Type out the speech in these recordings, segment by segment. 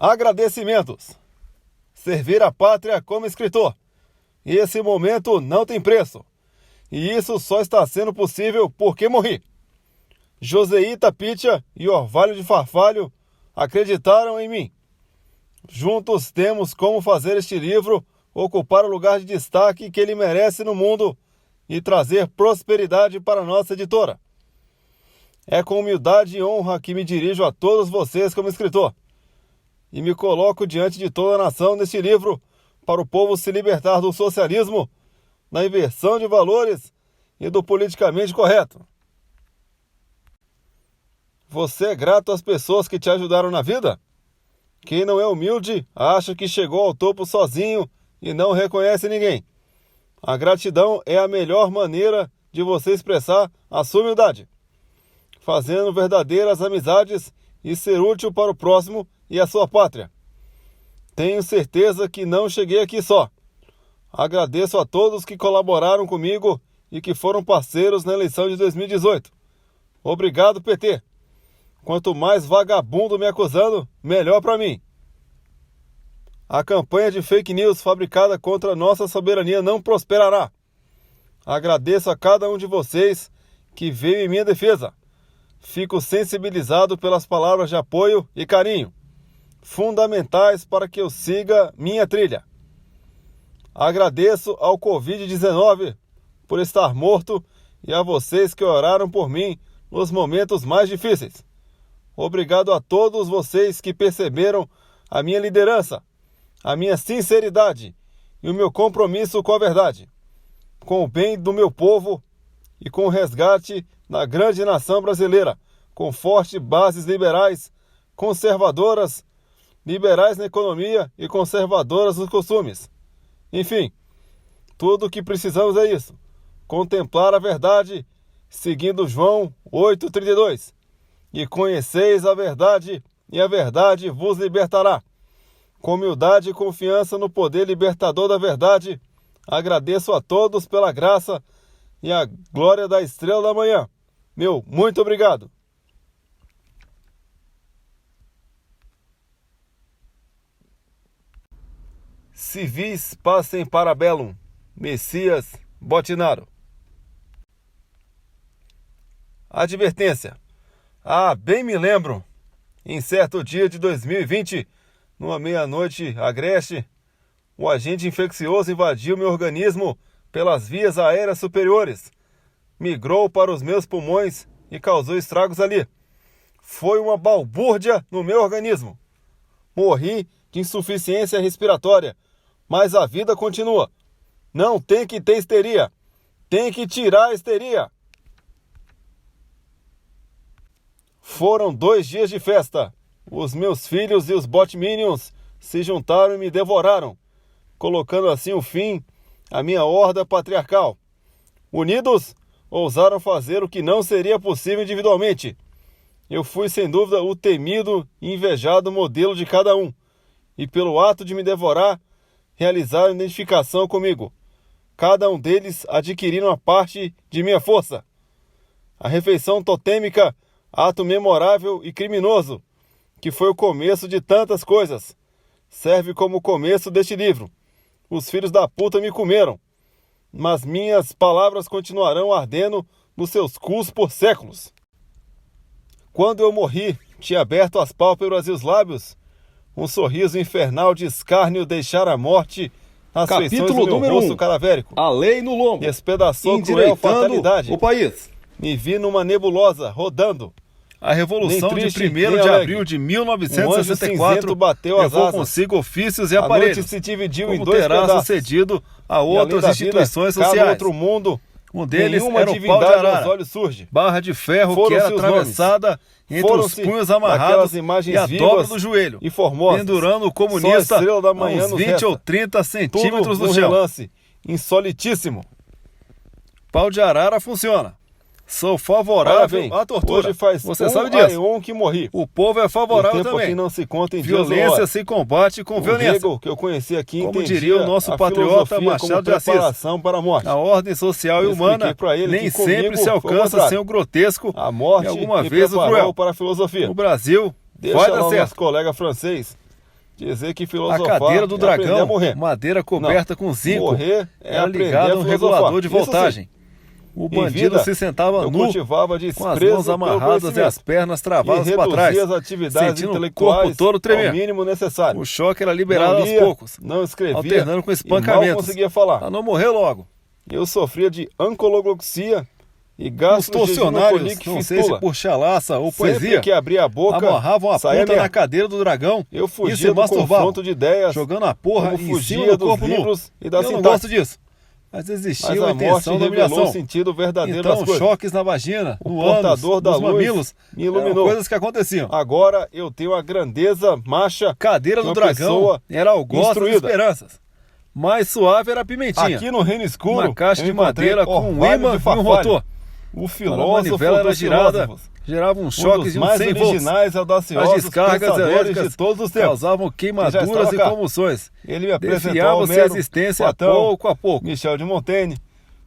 Agradecimentos. Servir a pátria como escritor. E esse momento não tem preço. E isso só está sendo possível porque morri. Joseita Pitia e Orvalho de Farfalho acreditaram em mim. Juntos temos como fazer este livro ocupar o lugar de destaque que ele merece no mundo e trazer prosperidade para a nossa editora. É com humildade e honra que me dirijo a todos vocês como escritor e me coloco diante de toda a nação neste livro para o povo se libertar do socialismo, da inversão de valores e do politicamente correto. Você é grato às pessoas que te ajudaram na vida? Quem não é humilde acha que chegou ao topo sozinho e não reconhece ninguém. A gratidão é a melhor maneira de você expressar a sua humildade, fazendo verdadeiras amizades e ser útil para o próximo e a sua pátria. Tenho certeza que não cheguei aqui só. Agradeço a todos que colaboraram comigo e que foram parceiros na eleição de 2018. Obrigado, PT. Quanto mais vagabundo me acusando, melhor para mim. A campanha de fake news fabricada contra nossa soberania não prosperará. Agradeço a cada um de vocês que veio em minha defesa. Fico sensibilizado pelas palavras de apoio e carinho, fundamentais para que eu siga minha trilha. Agradeço ao Covid-19 por estar morto e a vocês que oraram por mim nos momentos mais difíceis. Obrigado a todos vocês que perceberam a minha liderança, a minha sinceridade e o meu compromisso com a verdade, com o bem do meu povo e com o resgate da grande nação brasileira, com fortes bases liberais, conservadoras, liberais na economia e conservadoras nos costumes. Enfim, tudo o que precisamos é isso: contemplar a verdade, seguindo João 8,32. E conheceis a verdade, e a verdade vos libertará. Com humildade e confiança no poder libertador da verdade, agradeço a todos pela graça e a glória da estrela da manhã. Meu muito obrigado. Civis passem para bellum. Messias Botinaro. Advertência. Bem me lembro, em certo dia de 2020, numa meia-noite agreste, um agente infeccioso invadiu meu organismo pelas vias aéreas superiores, migrou para os meus pulmões e causou estragos ali. Foi uma balbúrdia no meu organismo. Morri de insuficiência respiratória, mas a vida continua. Não tem que ter histeria, tem que tirar a histeria. Foram 2 dias de festa. Os meus filhos e os Botminions se juntaram e me devoraram, colocando assim o fim à minha horda patriarcal. Unidos, ousaram fazer o que não seria possível individualmente. Eu fui sem dúvida o temido e invejado modelo de cada um, e pelo ato de me devorar, realizaram identificação comigo. Cada um deles adquiriram uma parte de minha força. A refeição totêmica, ato memorável e criminoso, que foi o começo de tantas coisas, serve como o começo deste livro. Os filhos da puta me comeram, mas minhas palavras continuarão ardendo nos seus cus por séculos. Quando eu morri, tinha aberto as pálpebras e os lábios. Um sorriso infernal de escárnio deixara a morte nas feições do meu rosto cadavérico. A lei no lombo. Despedaçou cruel fatalidade. O país. Me vi numa nebulosa, rodando. A Revolução triste, de 1º de abril de 1964 bateu as levou asas. consigo ofícios e A noite aparelhos, se dividiu como em 2 terá pedaços. sucedido a E além outras da instituições vida, cada sociais. outro mundo, Um deles nenhuma era o pau de divindade aos arara, olhos surge. barra de ferro que Foram-se era os atravessada entre os Foram-se punhos daquelas amarrados imagens e a dobra vivas do joelho, e formosas. pendurando o Só a comunista estrela da a manhã uns nos 20 resta. ou 30 centímetros Tudo do num chão. relance insolitíssimo. Pau de arara funciona. Sou Ora favorável bem, à tortura. hoje faz Você sabe disso. que morri. O povo é O favorável tempo também. que não se conta em dias ou Violência horas. se combate com O violência. Hegel, que eu conheci aqui, Como entendia diria o nosso a patriota filosofia Machado como de Assis. preparação para a morte. A ordem social e Eu humana expliquei pra ele nem que comigo sempre se foi o alcança contrário. sem o grotesco A morte e alguma me vez o preparou cruel. para a filosofia. No Brasil, Deixa vai lá dar o certo. nosso colega francês Dizer que A filosofar cadeira do é aprender a dragão, morrer. madeira coberta com zinco, Morrer é era aprender ligado a a um filosofar. regulador de Isso sim. voltagem. O Em bandido vida, se sentava eu nu, cultivava com as desprezo mãos pelo amarradas e as conhecimento pernas e travadas para reduzia trás, as atividades sentindo o intelectuais corpo todo ao tremer. mínimo necessário. O choque era liberado Não aos lia, poucos, não escrevia alternando com e mal espancamentos, conseguia falar. para não morrer logo. Eu sofria de ancologloxia e Os gasto torcionários, não sei se por chalaça ou Sempre poesia, que abria a boca, amarravam a saía ponta merda. na cadeira do dragão Eu e se fugia do masturbavam, confronto de ideias, jogando a porra como em cima fugia do dos corpo nu. livros e da Eu não sintaxe. gosto disso. Mas existia Mas uma a morte intenção da revelou o humilhação. sentido verdadeiro Então, das coisas. choques na vagina, O no portador ânus, da nos luz mamilos, me eram iluminou. coisas que aconteciam. Agora eu tenho a grandeza macha Cadeira de do uma dragão pessoa era algoz das instruída. esperanças. Mais suave era a pimentinha. Aqui no Reino Escuro, Uma caixa eu de encontrei madeira com um orvalho imã de e um farfalho. rotor. O Quando a filósofo manivela era dos girada, filósofos. gerava um Um choque dos de uns mais 100 volts. originais e As audaciosos descargas pensadores elétricas de todos os tempos. causavam queimaduras estava e cá. comoções. Ele me apresentou Defiava-se a Homero, existência Platão, pouco a pouco. Michel de Montaigne,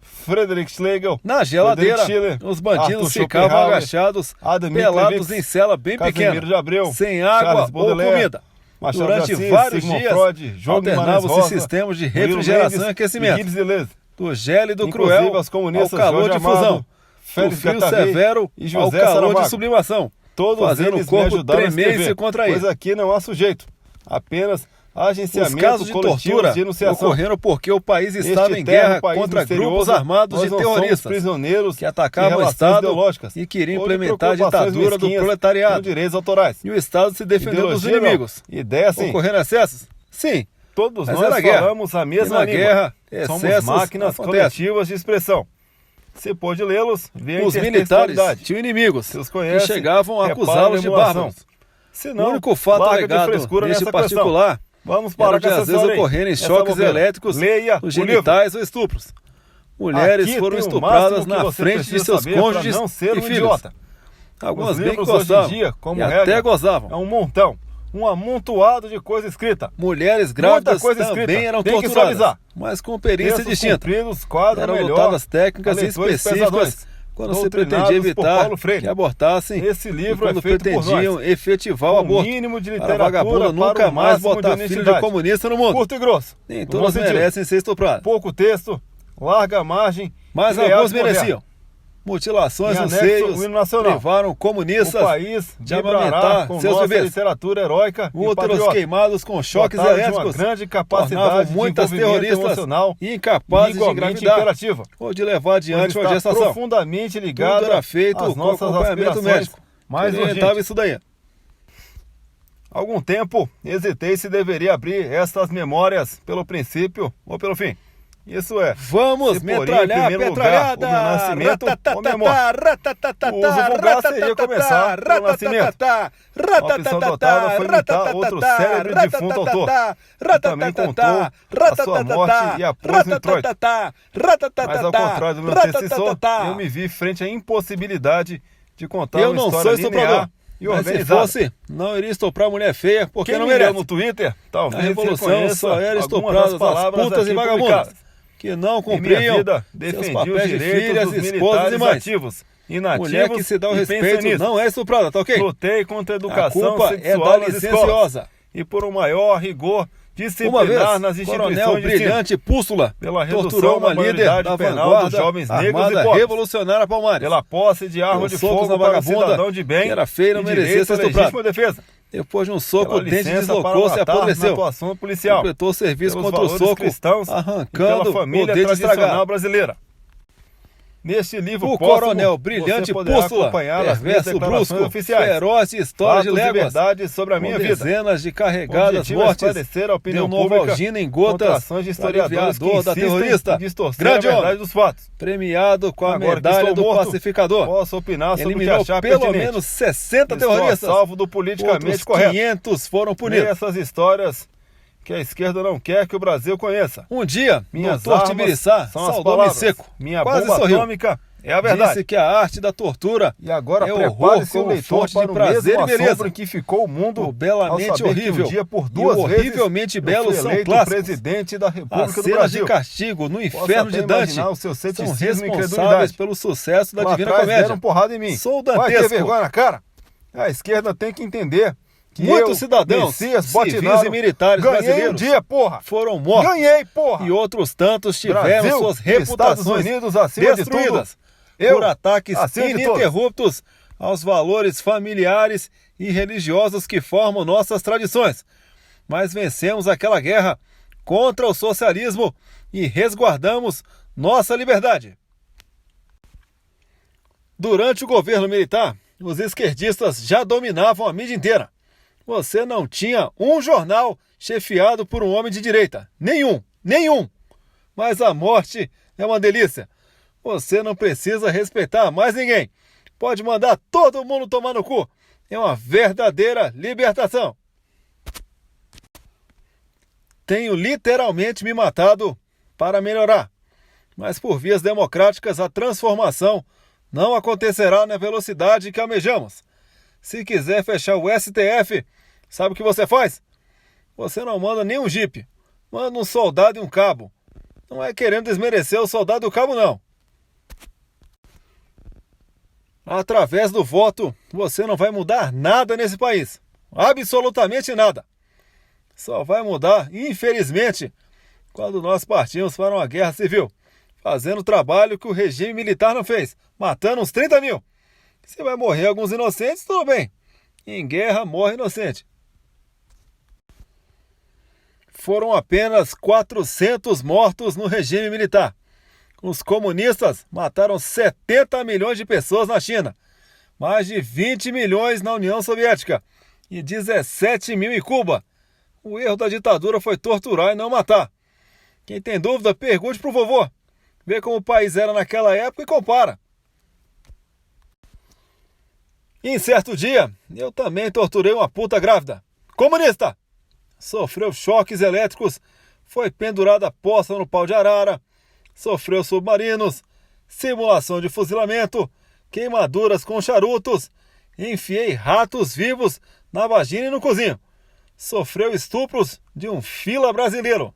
Frederick Schlegel, Na geladeira, Frederick Schiller, os bandidos Arthur ficavam Schopenhauer, agachados, Adam pelados Mickiewicz, em cela bem Casimiro pequena, de Abreu, sem água Charles ou Baudelaire, comida. Machado Durante de Assis, vários Sigmund dias, Freud, João Guimarães alternavam-se Rosa, sistemas de Murilo refrigeração Mendes e aquecimento. Gilles Deleuze. Do gélido Inclusive, cruel aos comunistas ao calor Jorge de fusão, Amado, do Félix frio Guattari severo e ao José calor de Saramago. sublimação, Todos fazendo eles o corpo me ajudaram a tremer e escrever, se contrair. pois aqui não há sujeito, apenas Os agenciamento casos de coletivo tortura de enunciação. ocorreram porque o país estava Neste em terno guerra país contra misterioso, grupos armados nós de não somos terroristas prisioneiros que atacavam de o relações Estado ideológicas e queriam ou de implementar a preocupações ditadura do mesquinhas proletariado. com direitos autorais. E o Estado se defendeu dos Ideologia, não. inimigos. Ideia sim. Ocorreram excessos? Sim. Todos Mas nós era guerra. falamos a E mesma na língua. guerra, Somos excessos máquinas acontecem. coletivas de expressão. Se pôde lê-los, vê a Os militares intertextualidade. tinham inimigos Se os que conhecem, chegavam a reparem acusá-los na de emulação. bárbaros. Se O não, único fato larga de alegado frescura neste nessa questão. particular Vamos era parar de com essa às vezes história aí. ocorrerem Essa choques bobeira. elétricos Leia nos o livro. genitais ou estupros. Mulheres Aqui foram tem o estupradas máximo que na você frente de precisa seus saber pra cônjuges não ser e um filhos. idiota. Algumas Os bem que livros hoje em gostavam dia, como e regra, até gozavam. É um montão, um amontoado de coisa escrita. Mulheres grávidas coisa também escrita. eram Tem que torturadas, suavizar. mas com perícia Textos distinta. compridos, quadro Eram melhor, adotadas técnicas a leitores específicas pesadões, quando se doutrinados pretendia por evitar Paulo Freire. que abortassem Esse e livro quando é feito por pretendiam nós. efetivar o Um aborto. mínimo de Para a literatura vagabunda para nunca o mais máximo botar de filho de honestidade. comunista no mundo. Curto e grosso. Nem No todas bom sentido. merecem ser estupradas, Pouco texto, larga margem. mas e lealdade alguns moderna. mereciam. Mutilações Em nos anexo, seios o hino nacional. privaram O comunistas país de vibrará amamentar com seus nossa bebês. literatura heróica e úteros patriota. queimados com choques Dotados de elétricos, uma grande tornavam capacidade de muitas envolvimento terroristas emocional incapazes de igualmente engravidar imperativa, ou de levar adiante pois uma está gestação. profundamente Tudo ligada era feito às com nossas acompanhamento aspirações médico. mais que orientava urgentes. isso daí. Há algum tempo, hesitei se deveria abrir estas memórias pelo princípio ou pelo fim. Isso é, Vamos se porém, em metralhar a primeiro petralhada! lugar, o meu nascimento ou minha morte. O uso vulgar seria começar pelo nascimento. A opção adotada foi imitar outro célebre defunto autor, que também contou a sua morte e a pôs no introito. Mas ao contrário do meu antecessor, eu me vi frente à impossibilidade de contar Eu uma não história sou estuprador. linear e Mas se organizada. fosse, não iria estuprar mulher feia, porque Quem não me leu merece. no Twitter, A talvez revolução reconheça só era algumas estupradas das as palavras putas e aqui vagabundas, publicadas. que não Em minha cumpriam vida, seus defendi os papéis de direitos filhas, dos esposas e militares mães. ativos, inativos Mulher que se dá o e respeito pensionistas. não é estuprada, tá ok? Lutei contra a A educação culpa é sexual da nas escolas licenciosa. e por um maior rigor Uma disciplinar vez, nas instituições coronel de ensino, brilhante Pústula pela redução torturou uma da líder maioridade da penal vanguarda dos jovens negros e armada pobres, revolucionária Palmares. pela posse de arma de Deu socos fogo na para o vagabunda, cidadão de bem que era feia e não e merecia direito ser à estuprada. legítima defesa. Depois de um soco, Pela o dente licença para deslocou-se e matar na apodreceu. atuação policial, Completou o serviço pelos contra o valores soco, cristãos e pela arrancando família o dente tradicional estragado. brasileira. Neste livro O póstumo, coronel brilhante você poderá Pústula, acompanhar as minhas perverso, declarações brusco, oficiais, feroz de história de fatos e léguas, verdades sobre a com minha vida. dezenas de O carregadas objetivo é mortes, esclarecer a opinião deu pública Novalgina em contra gotas, ações de historiadores que aliviador da insistem terrorista, em distorcer grande a verdade homem, dos fatos. premiado com a Agora que medalha estou do morto, pacificador. Posso opinar sobre o que Eliminou achar pelo pertinente. menos 60 Estou a terroristas. salvo do politicamente Outros correto. 500 foram Leia punidos. essas histórias que a esquerda não quer que o Brasil conheça. Um dia, Minhas doutor armas Tibiriçá são as saudou-me palavras. seco, Minha quase bomba sorriu. atômica é a verdade. Disse que a arte da tortura E agora é horror prepare-se o como leitor fonte para de o prazer mesmo e beleza. assombro em que ficou o mundo O ao belamente saber horrível que um dia, por e duas o vezes, horrivelmente eu belo fui são eleito clássicos. presidente da As República do cenas Brasil. de castigo no Posso inferno até de Dante imaginar o seu são ceticismo e responsáveis incredulidade. pelo sucesso da Lá Divina atrás Comédia. deram porrada em mim. Sou Vai ter dantesco. vergonha na cara? A esquerda tem que entender que muitos cidadãos, Messias civis Botinaro, e militares ganhei brasileiros um dia, porra! foram mortos. Ganhei, porra! E outros tantos tiveram Brasil, suas Estados reputações Unidos acima de destruídas tudo. Eu, por ataques acima de todos. ininterruptos aos valores familiares e religiosos que formam nossas tradições. Mas vencemos aquela guerra contra o socialismo e resguardamos nossa liberdade. Durante o governo militar, os esquerdistas já dominavam a mídia inteira. Você não tinha um jornal chefiado por um homem de direita. Nenhum. Mas a morte é uma delícia. Você não precisa respeitar mais ninguém. Pode mandar todo mundo tomar no cu. É uma verdadeira libertação. Tenho literalmente me matado para melhorar. Mas por vias democráticas a transformação não acontecerá na velocidade que almejamos. Se quiser fechar o STF, sabe o que você faz? Você não manda nem um jipe. Manda um soldado e um cabo. Não é querendo desmerecer o soldado e o cabo, não. Através do voto, você não vai mudar nada nesse país. Absolutamente nada. Só vai mudar, infelizmente, quando nós partimos para uma guerra civil, fazendo o trabalho que o regime militar não fez, matando uns 30 mil. Se vai morrer alguns inocentes, tudo bem. Em guerra, morre inocente. Foram apenas 400 mortos no regime militar. Os comunistas mataram 70 milhões de pessoas na China, mais de 20 milhões na União Soviética e 17 mil em Cuba. O erro da ditadura foi torturar e não matar. Quem tem dúvida, pergunte pro vovô. Vê como o país era naquela época e compara. Em certo dia, eu também torturei uma puta grávida. Comunista! Sofreu choques elétricos, foi pendurada posta no pau de arara, sofreu submarinos, simulação de fuzilamento, queimaduras com charutos, enfiei ratos vivos na vagina e no cozinho. Sofreu estupros de um fila brasileiro.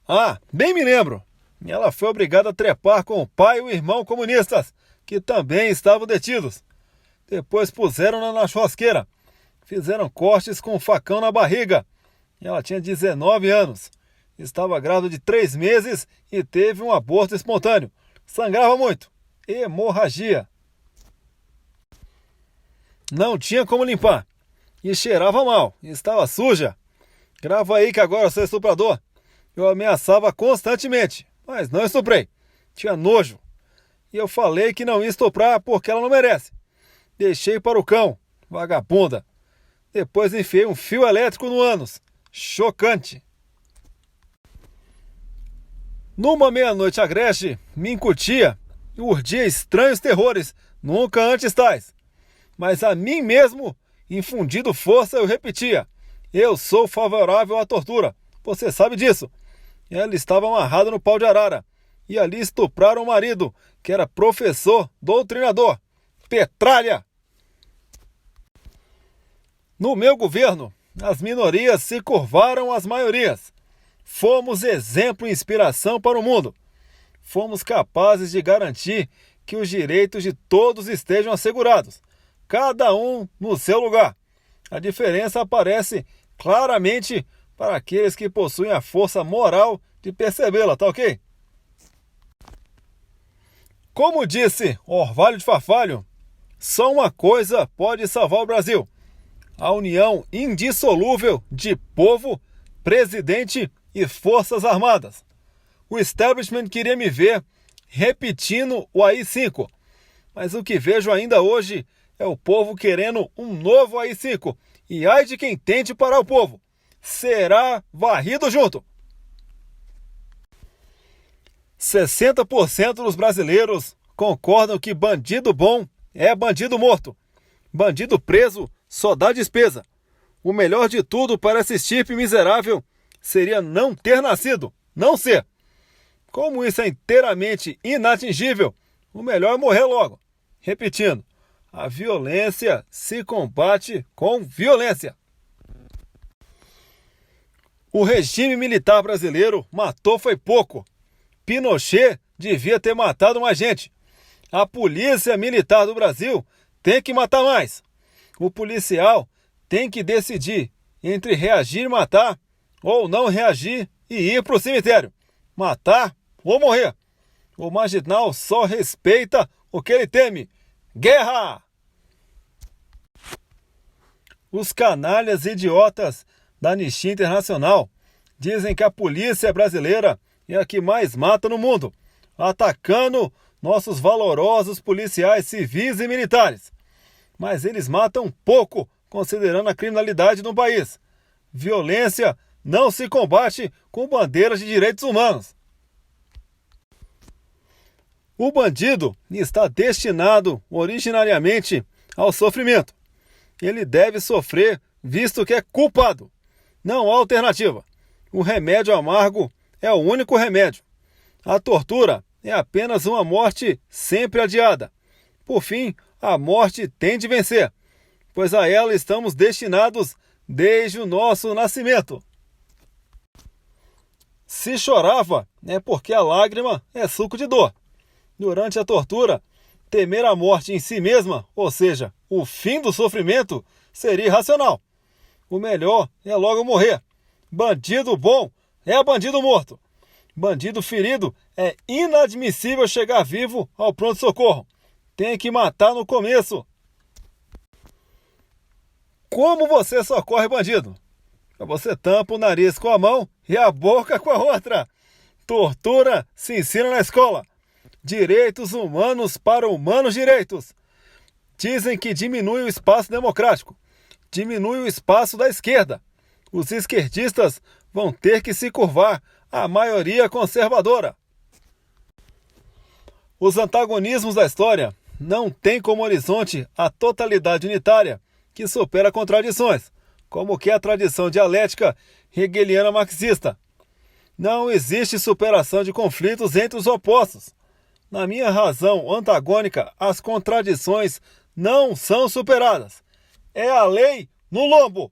Ah, bem me lembro. Ela foi obrigada a trepar com o pai e o irmão comunistas, que também estavam detidos. Depois puseram-na na churrasqueira. Fizeram cortes com um facão na barriga. Ela tinha 19 anos. Estava grávida de 3 meses e teve um aborto espontâneo. Sangrava muito. Hemorragia. Não tinha como limpar. E cheirava mal. Estava suja. Grava aí que agora eu sou estuprador. Eu ameaçava constantemente, mas não estuprei. Tinha nojo. E eu falei que não ia estuprar porque ela não merece. Deixei para o cão, vagabunda. Depois enfiei um fio elétrico no ânus. Chocante. Numa meia-noite agreste, me incutia e urdia estranhos terrores, nunca antes tais. Mas a mim mesmo, infundido força, eu repetia: eu sou favorável à tortura. Você sabe disso. Ela estava amarrada no pau de arara. E ali estupraram o marido, que era professor, doutrinador. Petralha! No meu governo, as minorias se curvaram às maiorias. Fomos exemplo e inspiração para o mundo. Fomos capazes de garantir que os direitos de todos estejam assegurados, cada um no seu lugar. A diferença aparece claramente para aqueles que possuem a força moral de percebê-la, tá ok? Como disse Orvalho de Farfalho, só uma coisa pode salvar o Brasil: a união indissolúvel de povo, presidente e forças armadas. O establishment queria me ver repetindo o AI-5, mas o que vejo ainda hoje é o povo querendo um novo AI-5, e ai de quem tente parar o povo. Será varrido junto. 60% dos brasileiros concordam que bandido bom é bandido morto. Bandido preso só dá despesa. O melhor de tudo para essa estirpe miserável seria não ter nascido, não ser. Como isso é inteiramente inatingível, o melhor é morrer logo. Repetindo, a violência se combate com violência. O regime militar brasileiro matou foi pouco. Pinochet devia ter matado mais gente. A polícia militar do Brasil tem que matar mais. O policial tem que decidir entre reagir e matar, ou não reagir e ir para o cemitério. Matar ou morrer. O marginal só respeita o que ele teme. Guerra! Os canalhas idiotas da Anistia Internacional dizem que a polícia brasileira é a que mais mata no mundo, atacando nossos valorosos policiais civis e militares. Mas eles matam pouco, considerando a criminalidade no país. Violência não se combate com bandeiras de direitos humanos. O bandido está destinado originariamente ao sofrimento. Ele deve sofrer, visto que é culpado. Não há alternativa. O remédio amargo é o único remédio. A tortura é apenas uma morte sempre adiada. Por fim, a morte tem de vencer, pois a ela estamos destinados desde o nosso nascimento. Se chorava, é porque a lágrima é suco de dor. Durante a tortura, temer a morte em si mesma, ou seja, o fim do sofrimento, seria irracional. O melhor é logo morrer. Bandido bom é bandido morto. Bandido ferido é inadmissível chegar vivo ao pronto-socorro. Tem que matar no começo. Como você socorre bandido? Você tampa o nariz com a mão e a boca com a outra. Tortura se ensina na escola. Direitos humanos para humanos direitos. Dizem que diminui o espaço democrático. Diminui o espaço da esquerda. Os esquerdistas vão ter que se curvar à maioria conservadora. Os antagonismos da história não têm como horizonte a totalidade unitária que supera contradições, como que a tradição dialética hegeliana marxista. Não existe superação de conflitos entre os opostos. Na minha razão antagônica, as contradições não são superadas. É a lei no lombo.